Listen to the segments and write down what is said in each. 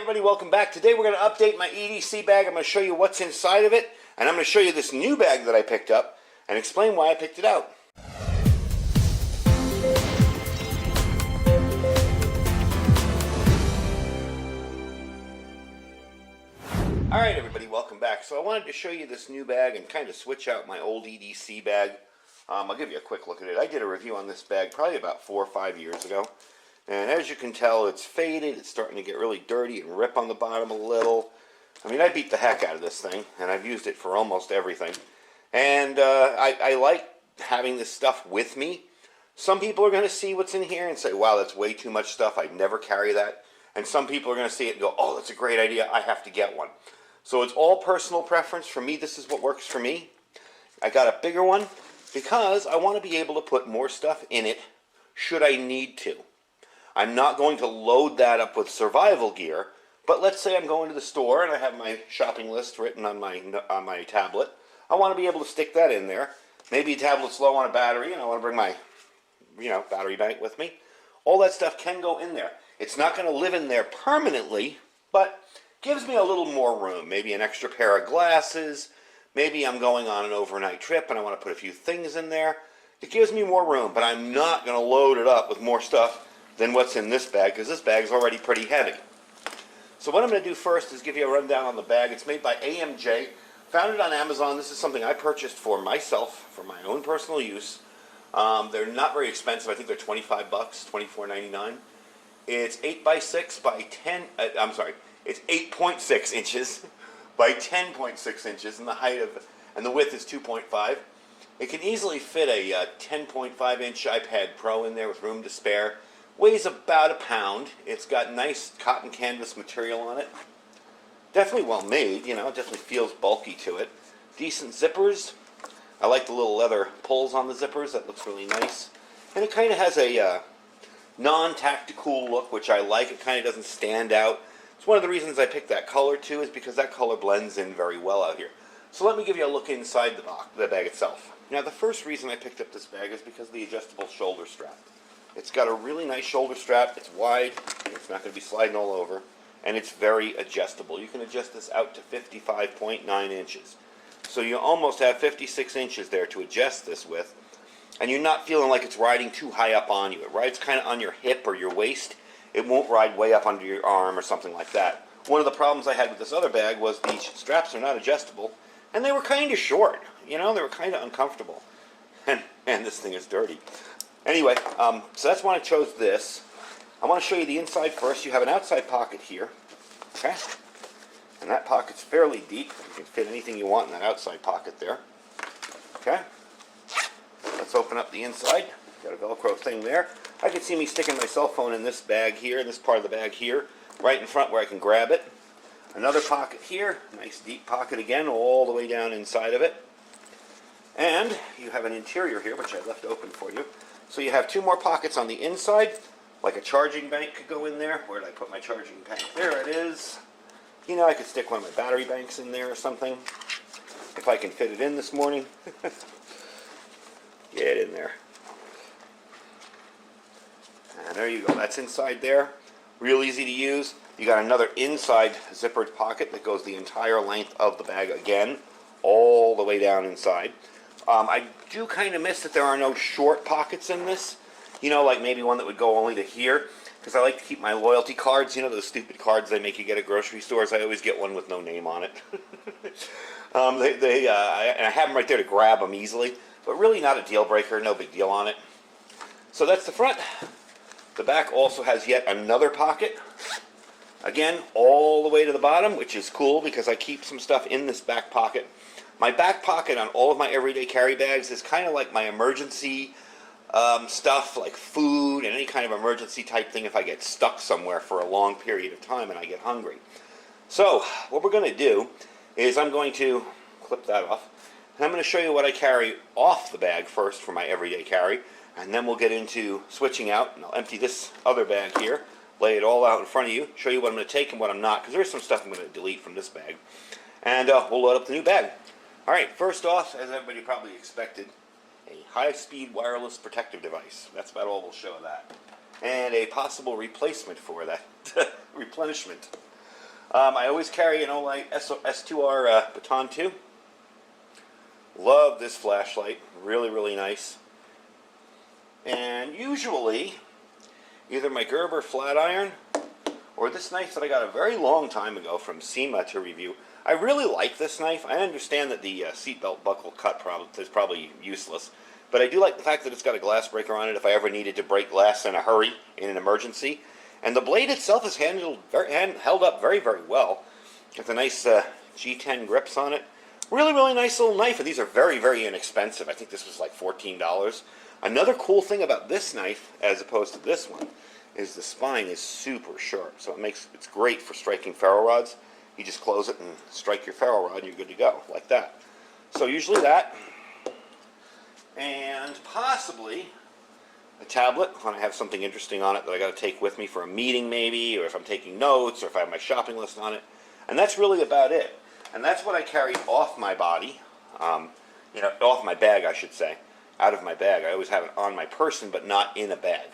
everybody, welcome back. Today we're going to update my EDC bag. I'm going to show you what's inside of it, and I'm going to show you this new bag that I picked up and explain why I picked it out. Alright everybody, welcome back. So I wanted to show you this new bag and kind of switch out my old EDC bag. I'll give you a quick look at it. I did a review on this bag probably about 4 or 5 years ago. And as you can tell, it's faded, it's starting to get really dirty and rip on the bottom a little. I mean, I beat the heck out of this thing, and I've used it for almost everything. And I like having this stuff with me. Some people are going to see what's in here and say, wow, that's way too much stuff, I'd never carry that. And some people are going to see it and go, oh, that's a great idea, I have to get one. So it's all personal preference. For me, this is what works for me. I got a bigger one because I want to be able to put more stuff in it should I need to. I'm not going to load that up with survival gear, but let's say I'm going to the store and I have my shopping list written on my tablet. I want to be able to stick that in there. Maybe a tablet's low on a battery and I want to bring my battery bank with me. All that stuff can go in there. It's not going to live in there permanently, but gives me a little more room. Maybe an extra pair of glasses. Maybe I'm going on an overnight trip and I want to put a few things in there. It gives me more room, but I'm not going to load it up with more stuff than what's in this bag, because this bag's already pretty heavy. So what I'm going to do first is give you a rundown on the bag. It's made by AMJ. Found it on Amazon. This is something I purchased for myself, for my own personal use. They're not very expensive. I think they're $25, $24.99. It's 8x6 by 10. It's 8.6 inches by 10.6 inches, and the width is 2.5. It can easily fit a 10.5 inch iPad Pro in there with room to spare. Weighs about a pound. It's got nice cotton canvas material on it. Definitely well made, definitely feels bulky to it. Decent zippers. I like the little leather pulls on the zippers. That looks really nice. And it kind of has a non-tactical look, which I like. It kind of doesn't stand out. It's one of the reasons I picked that color too, is because that color blends in very well out here. So let me give you a look inside the bag itself. Now the first reason I picked up this bag is because of the adjustable shoulder strap. It's got a really nice shoulder strap. It's wide. It's not going to be sliding all over. And it's very adjustable. You can adjust this out to 55.9 inches. So you almost have 56 inches there to adjust this with. And you're not feeling like it's riding too high up on you. It rides kind of on your hip or your waist. It won't ride way up under your arm or something like that. One of the problems I had with this other bag was the straps are not adjustable. And they were kind of short. They were kind of uncomfortable. And this thing is dirty. Anyway, so that's why I chose this. I want to show you the inside first. You have an outside pocket here, okay? And that pocket's fairly deep. You can fit anything you want in that outside pocket there, okay? Let's open up the inside. Got a Velcro thing there. I can see me sticking my cell phone in this bag here, in this part of the bag here, right in front where I can grab it. Another pocket here, nice deep pocket again, all the way down inside of it. And you have an interior here, which I left open for you. So you have 2 more pockets on the inside, like a charging bank could go in there. Where did I put my charging bank? There it is. I could stick one of my battery banks in there or something, if I can fit it in this morning. Get it in there. And there you go. That's inside there. Real easy to use. You got another inside zippered pocket that goes the entire length of the bag again, all the way down inside. I do kind of miss that there are no short pockets in this. Like maybe one that would go only to here. Because I like to keep my loyalty cards, those stupid cards they make you get at grocery stores. I always get one with no name on it. And I have them right there to grab them easily. But really not a deal breaker, no big deal on it. So that's the front. The back also has yet another pocket. Again, all the way to the bottom, which is cool because I keep some stuff in this back pocket. My back pocket on all of my everyday carry bags is kind of like my emergency stuff, like food and any kind of emergency type thing if I get stuck somewhere for a long period of time and I get hungry. So, what we're going to do is I'm going to clip that off. And I'm going to show you what I carry off the bag first for my everyday carry. And then we'll get into switching out. And I'll empty this other bag here, lay it all out in front of you, show you what I'm going to take and what I'm not, because there's some stuff I'm going to delete from this bag. And we'll load up the new bag. Alright, first off, as everybody probably expected, a high-speed wireless protective device. That's about all we'll show of that. And a possible replacement for that. Replenishment. I always carry an Olight S2R Baton 2. Love this flashlight. Really, really nice. And usually, either my Gerber flat iron or this knife that I got a very long time ago from SEMA to review. I really like this knife. I understand that the seatbelt buckle cut is probably useless, but I do like the fact that it's got a glass breaker on it if I ever needed to break glass in a hurry in an emergency. And the blade itself is held up very, very well. Got the nice G10 grips on it. Really, really nice little knife, and these are very, very inexpensive. I think this was like $14. Another cool thing about this knife, as opposed to this one, is the spine is super sharp, so it's great for striking ferro rods. You just close it and strike your ferro rod and you're good to go, like that. So usually that, and possibly a tablet when I have something interesting on it that I got to take with me for a meeting maybe, or if I'm taking notes, or if I have my shopping list on it. And that's really about it. And that's what I carry off my body, off my bag I should say, out of my bag. I always have it on my person but not in a bag.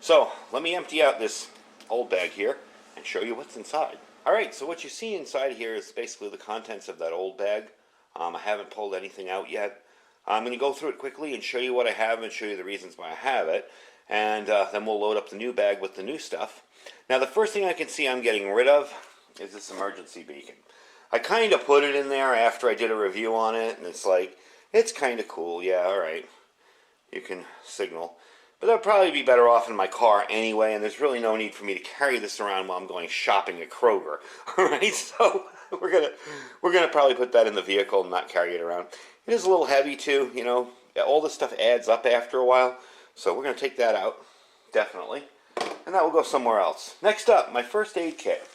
So let me empty out this old bag here and show you what's inside. Alright, so what you see inside here is basically the contents of that old bag. I haven't pulled anything out yet. I'm going to go through it quickly and show you what I have and show you the reasons why I have it. And then we'll load up the new bag with the new stuff. Now the first thing I can see I'm getting rid of is this emergency beacon. I kind of put it in there after I did a review on it, and it's like, it's kind of cool, yeah, alright. You can signal. But that would probably be better off in my car anyway, and there's really no need for me to carry this around while I'm going shopping at Kroger. Alright, so we're gonna probably put that in the vehicle and not carry it around. It is a little heavy too, you know. All this stuff adds up after a while. So we're gonna take that out, definitely. And that will go somewhere else. Next up, my first aid kit.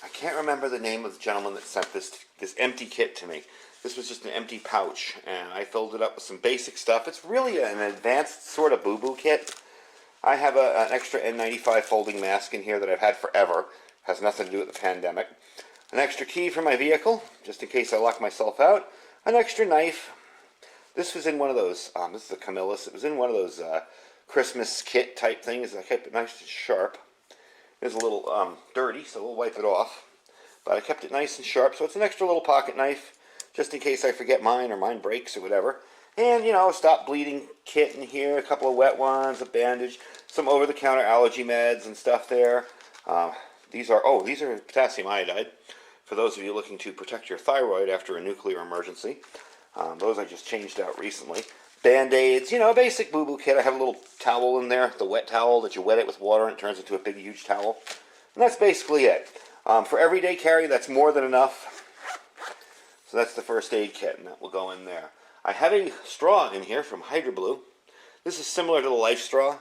I can't remember the name of the gentleman that sent this empty kit to me. This was just an empty pouch, and I filled it up with some basic stuff. It's really an advanced sort of boo-boo kit. I have an extra N95 folding mask in here that I've had forever. Has nothing to do with the pandemic. An extra key for my vehicle, just in case I lock myself out. An extra knife. This was in one of those, this is a Camillus. It was in one of those Christmas kit type things. I kept it nice and sharp. It was a little dirty, so we'll wipe it off. But I kept it nice and sharp, so it's an extra little pocket knife, just in case I forget mine or mine breaks or whatever. And, you know, stop bleeding kit in here, a couple of wet ones, a bandage, some over-the-counter allergy meds and stuff there. These are potassium iodide, for those of you looking to protect your thyroid after a nuclear emergency. Those I just changed out recently. Band-aids, you know, a basic boo-boo kit. I have a little towel in there, the wet towel that you wet it with water and it turns into a big, huge towel. And that's basically it. For everyday carry, that's more than enough. So that's the first aid kit, and that will go in there. I have a straw in here from Hydro-Blue. This is similar to the Life Straw.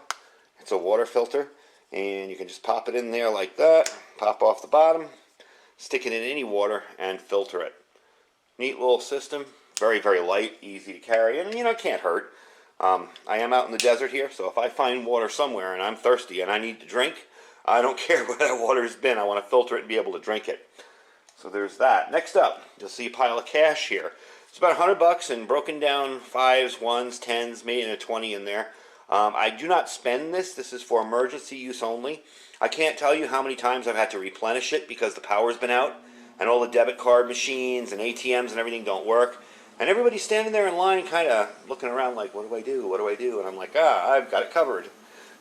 It's a water filter, and you can just pop it in there like that, pop off the bottom, stick it in any water, and filter it. Neat little system. Very, very light, easy to carry, and, you know, it can't hurt. I am out in the desert here, so if I find water somewhere and I'm thirsty and I need to drink, I don't care where that water's been. I want to filter it and be able to drink it. So there's that. Next up, you'll see a pile of cash here. It's about $100 in broken down 5s, 1s, 10s, maybe a 20 in there. I do not spend this. This is for emergency use only. I can't tell you how many times I've had to replenish it because the power's been out and all the debit card machines and ATMs and everything don't work. And everybody's standing there in line kind of looking around like, what do I do? What do I do? And I'm like, I've got it covered.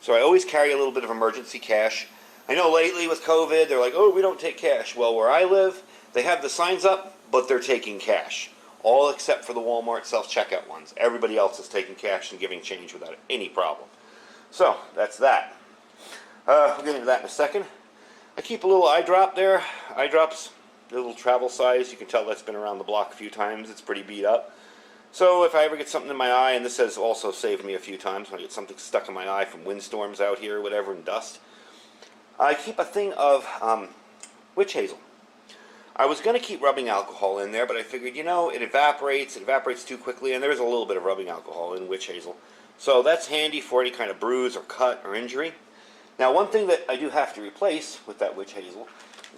So I always carry a little bit of emergency cash. I know lately with COVID, they're like, oh, we don't take cash. Well, where I live, they have the signs up, but they're taking cash. All except for the Walmart self-checkout ones. Everybody else is taking cash and giving change without any problem. So, that's that. We'll get into that in a second. I keep a little eye drop there. Eye drops. A little travel size. You can tell that's been around the block a few times. It's pretty beat up. So if I ever get something in my eye, and this has also saved me a few times when I get something stuck in my eye from windstorms out here or whatever and dust, I keep a thing of witch hazel. I was going to keep rubbing alcohol in there, but I figured, you know, it evaporates too quickly, and there's a little bit of rubbing alcohol in witch hazel. So that's handy for any kind of bruise or cut or injury. Now, one thing that I do have to replace with that witch hazel,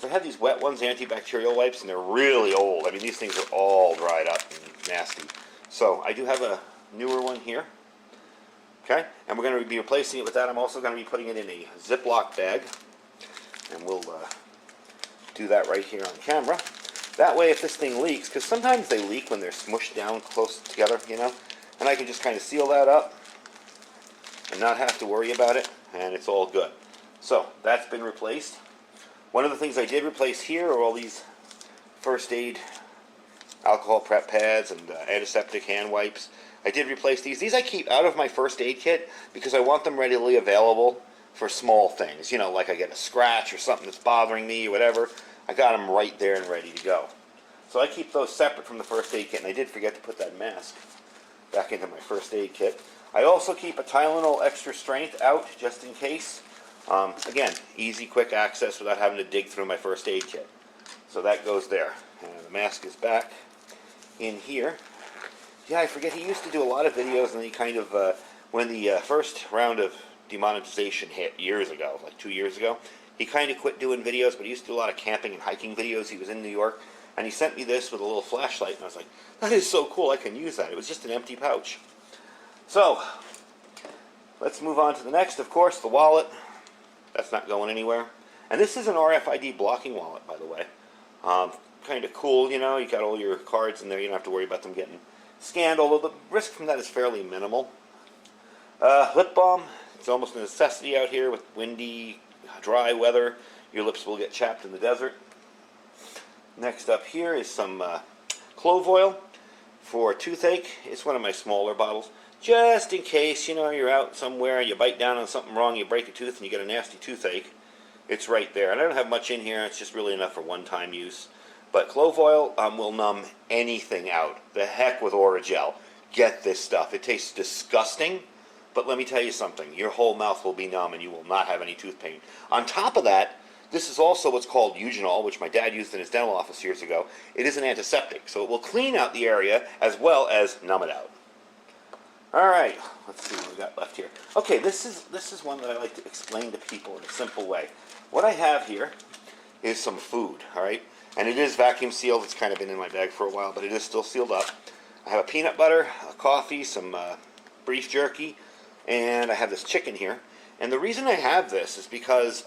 I have these wet ones, antibacterial wipes, and they're really old. I mean, these things are all dried up and nasty. So I do have a newer one here. Okay, and we're going to be replacing it with that. I'm also going to be putting it in a Ziploc bag, and we'll do that right here on camera. That way if this thing leaks, because sometimes they leak when they're smushed down close together, you know, and I can just kind of seal that up and not have to worry about it, and it's all good. So that's been replaced. One of the things I did replace here are all these first aid alcohol prep pads and antiseptic hand wipes. I did replace these. These I keep out of my first aid kit because I want them readily available for small things. You know, like I get a scratch or something that's bothering me or whatever. I got them right there and ready to go. So I keep those separate from the first aid kit, and I did forget to put that mask back into my first aid kit. I also keep a Tylenol Extra Strength out just in case. Again, easy, quick access without having to dig through my first aid kit. So that goes there. And the mask is back in here. Yeah, I forget, he used to do a lot of videos, and then he kind of, when the first round of demonetization hit years ago, like 2 years ago, he kind of quit doing videos, but he used to do a lot of camping and hiking videos. He was in New York, and he sent me this with a little flashlight, and I was like, that is so cool, I can use that. It was just an empty pouch. So, let's move on to the next, of course, the wallet. That's not going anywhere. And this is an RFID blocking wallet, by the way. Kind of cool, you know, you got all your cards in there, you don't have to worry about them getting scanned, although the risk from that is fairly minimal. Lip balm, it's almost a necessity out here with windy, dry weather. Your lips will get chapped in the desert. Next up here is some clove oil for toothache. It's one of my smaller bottles. Just in case, you know, you're out somewhere, you bite down on something wrong, you break a tooth, and you get a nasty toothache. It's right there. And I don't have much in here. It's just really enough for one-time use. But clove oil will numb anything out. The heck with Orajel. Get this stuff. It tastes disgusting, but let me tell you something. Your whole mouth will be numb and you will not have any tooth pain. On top of that, this is also what's called eugenol, which my dad used in his dental office years ago. It is an antiseptic, so it will clean out the area as well as numb it out. All right, let's see what we got left here. Okay, this is one that I like to explain to people in a simple way. What I have here is some food, all right? And it is vacuum sealed. It's kind of been in my bag for a while, but it is still sealed up. I have a peanut butter, a coffee, some beef jerky, and I have this chicken here. And the reason I have this is because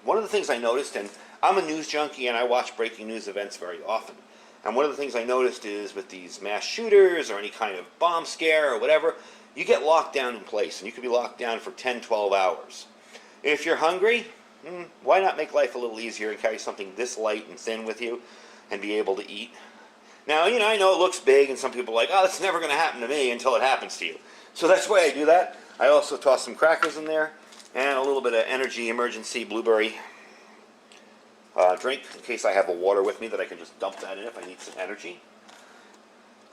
one of the things I noticed, and I'm a news junkie and I watch breaking news events very often. And one of the things I noticed is with these mass shooters or any kind of bomb scare or whatever, you get locked down in place, and you could be locked down for 10, 12 hours. If you're hungry, why not make life a little easier and carry something this light and thin with you and be able to eat? Now, you know, I know it looks big, and some people are like, oh, that's never going to happen to me until it happens to you. So that's why I do that. I also toss some crackers in there and a little bit of energy emergency blueberry drink in case I have a water with me that I can just dump that in if I need some energy.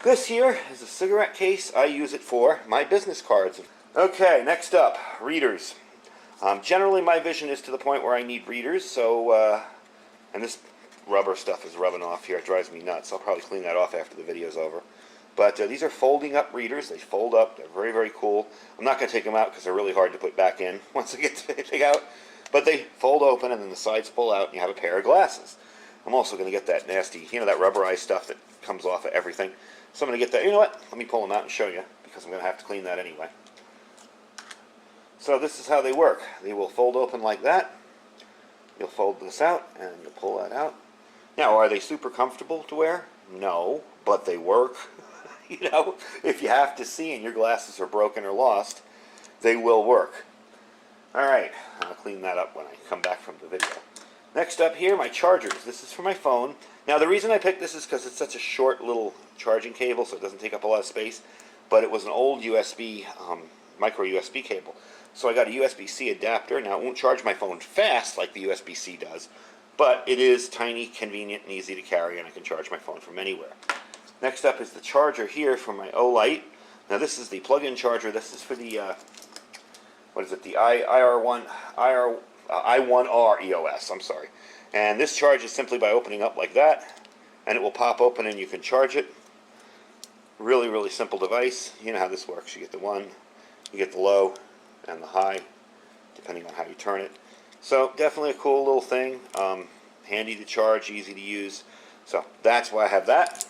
This here is a cigarette case. I use it for my business cards. Okay, next up, readers. Generally, my vision is to the point where I need readers, so, and this rubber stuff is rubbing off here. It drives me nuts. I'll probably clean that off after the video's over. But these are folding up readers. They fold up. They're very, very cool. I'm not going to take them out because they're really hard to put back in once I get to take out. But they fold open and then the sides pull out and you have a pair of glasses. I'm also going to get that nasty, you know, that rubberized stuff that comes off of everything. So I'm going to get that. You know what? Let me pull them out and show you because I'm going to have to clean that anyway. So this is how they work. They will fold open like that. You'll fold this out and you'll pull that out. Now, are they super comfortable to wear? No, but they work. You know, if you have to see and your glasses are broken or lost, they will work. All right, I'll clean that up when I come back from the video. Next up here, my chargers. This is for my phone. Now, the reason I picked this is because it's such a short little charging cable, so it doesn't take up a lot of space. But it was an old USB, micro USB cable. So I got a USB-C adapter. Now, it won't charge my phone fast like the USB-C does, but it is tiny, convenient, and easy to carry, and I can charge my phone from anywhere. Next up is the charger here for my Olight. Now, this is the plug-in charger. This is for the, what is it, the i1R EOS, I'm sorry. And this charges simply by opening up like that, and it will pop open and you can charge it. Really, really simple device. You know how this works. You get the one, you get the low, and the high, depending on how you turn it. So definitely a cool little thing. Handy to charge, easy to use. So that's why I have that.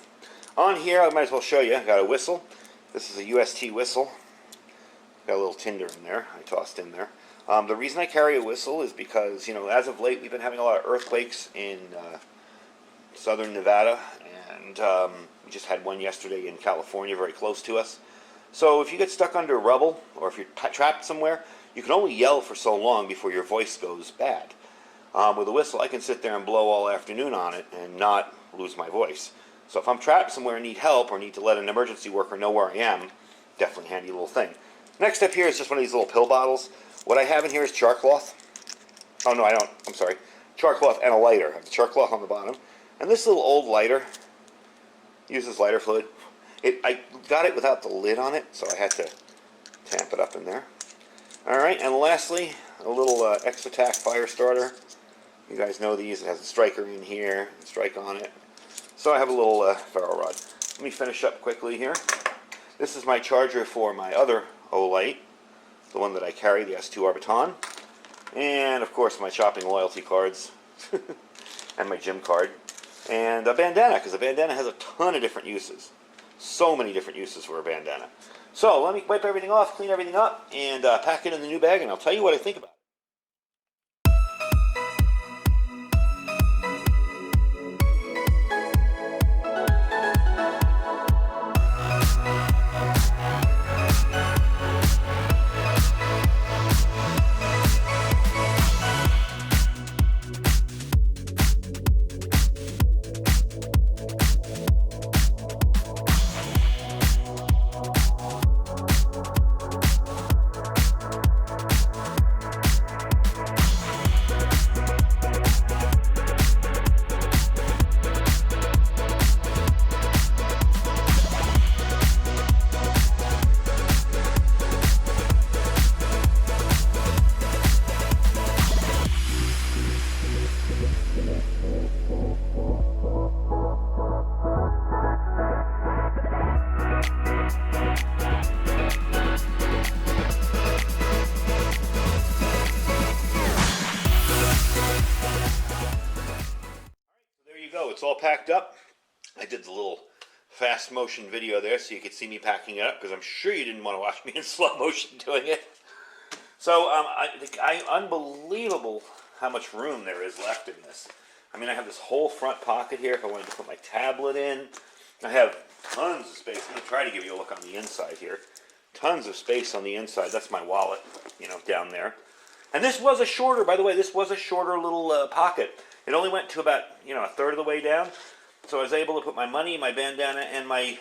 On here, I might as well show you. I got a whistle. This is a UST whistle. Got a little tinder in there. I tossed in there. The reason I carry a whistle is because, as of late, we've been having a lot of earthquakes in southern Nevada, and we just had one yesterday in California, very close to us. So if you get stuck under rubble, or if you're trapped somewhere, you can only yell for so long before your voice goes bad. With a whistle, I can sit there and blow all afternoon on it and not lose my voice. So if I'm trapped somewhere and need help, or need to let an emergency worker know where I am, definitely handy little thing. Next up here is just one of these little pill bottles. What I have in here is char cloth. Oh no, I don't. I'm sorry. Char cloth and a lighter. I have the char cloth on the bottom. And this little old lighter uses lighter fluid. I got it without the lid on it, so I had to tamp it up in there. Alright, and lastly, a little X-Attack fire starter. You guys know these. It has a striker in here, a strike on it. So I have a little ferro rod. Let me finish up quickly here. This is my charger for my other Olight, the one that I carry, the S2 Arbiton. And of course my shopping loyalty cards and my gym card. And a bandana, because a bandana has a ton of different uses. So many different uses for a bandana. So let me wipe everything off, clean everything up, and pack it in the new bag, and I'll tell you what I think about it. It's all packed up. I did the little fast motion video there so you could see me packing it up, because I'm sure you didn't want to watch me in slow motion doing it. So unbelievable how much room there is left in this. I mean, I have this whole front pocket here if I wanted to put my tablet in. I have tons of space. I'm going to try to give you a look on the inside here. Tons of space on the inside. That's my wallet, down there. And this was a shorter, by the way, this was a shorter little pocket. It only went to about, a third of the way down. So I was able to put my money, my bandana, and my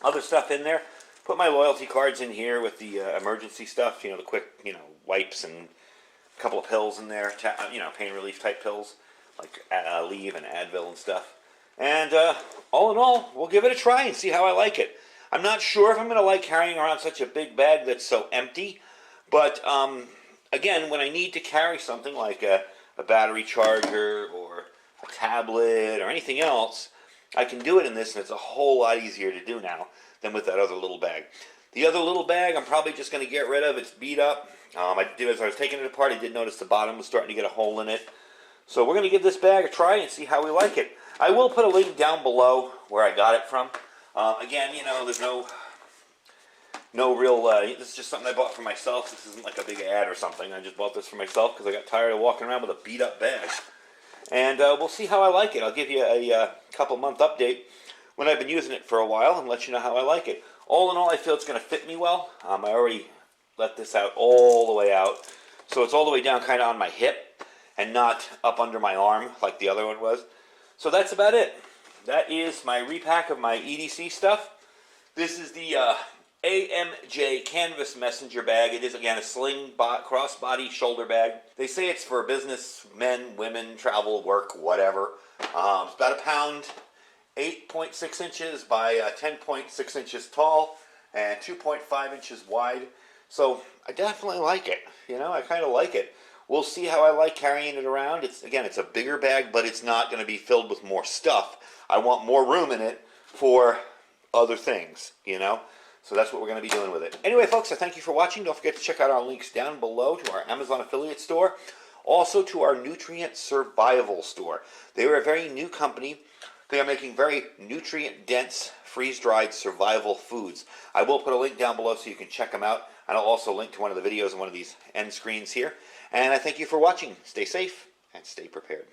other stuff in there. Put my loyalty cards in here with the emergency stuff, the quick, wipes and a couple of pills in there, pain relief type pills, like Aleve and Advil and stuff. And all in all, we'll give it a try and see how I like it. I'm not sure if I'm going to like carrying around such a big bag that's so empty. But, again, when I need to carry something like a battery charger or a tablet or anything else, I can do it in this, and it's a whole lot easier to do now than with that other little bag. The other little bag I'm probably just going to get rid of. It's beat up. As I was taking it apart, I did notice the bottom was starting to get a hole in it. So we're going to give this bag a try and see how we like it. I will put a link down below where I got it from. Again, there's no real, this is just something I bought for myself. This isn't like a big ad or something. I just bought this for myself because I got tired of walking around with a beat up bag. And we'll see how I like it. I'll give you a couple month update when I've been using it for a while and let you know how I like it. All in all, I feel it's going to fit me well. I already let this out all the way out. So it's all the way down kind of on my hip and not up under my arm like the other one was. So that's about it. That is my repack of my EDC stuff. This is the AMJ Canvas Messenger bag. It is, again, a sling crossbody shoulder bag. They say it's for business, men, women, travel, work, whatever. It's about a pound, 8.6 inches by 10.6 inches tall, and 2.5 inches wide. So I definitely like it. I kind of like it. We'll see how I like carrying it around. It's a bigger bag, but it's not going to be filled with more stuff. I want more room in it for other things, So that's what we're going to be doing with it. Anyway, folks, I thank you for watching. Don't forget to check out our links down below to our Amazon affiliate store, also to our Nutrient Survival store. They are a very new company They are making very nutrient-dense, freeze-dried survival foods. I will put a link down below so you can check them out. And I'll also link to one of the videos on one of these end screens here. And I thank you for watching. Stay safe and stay prepared.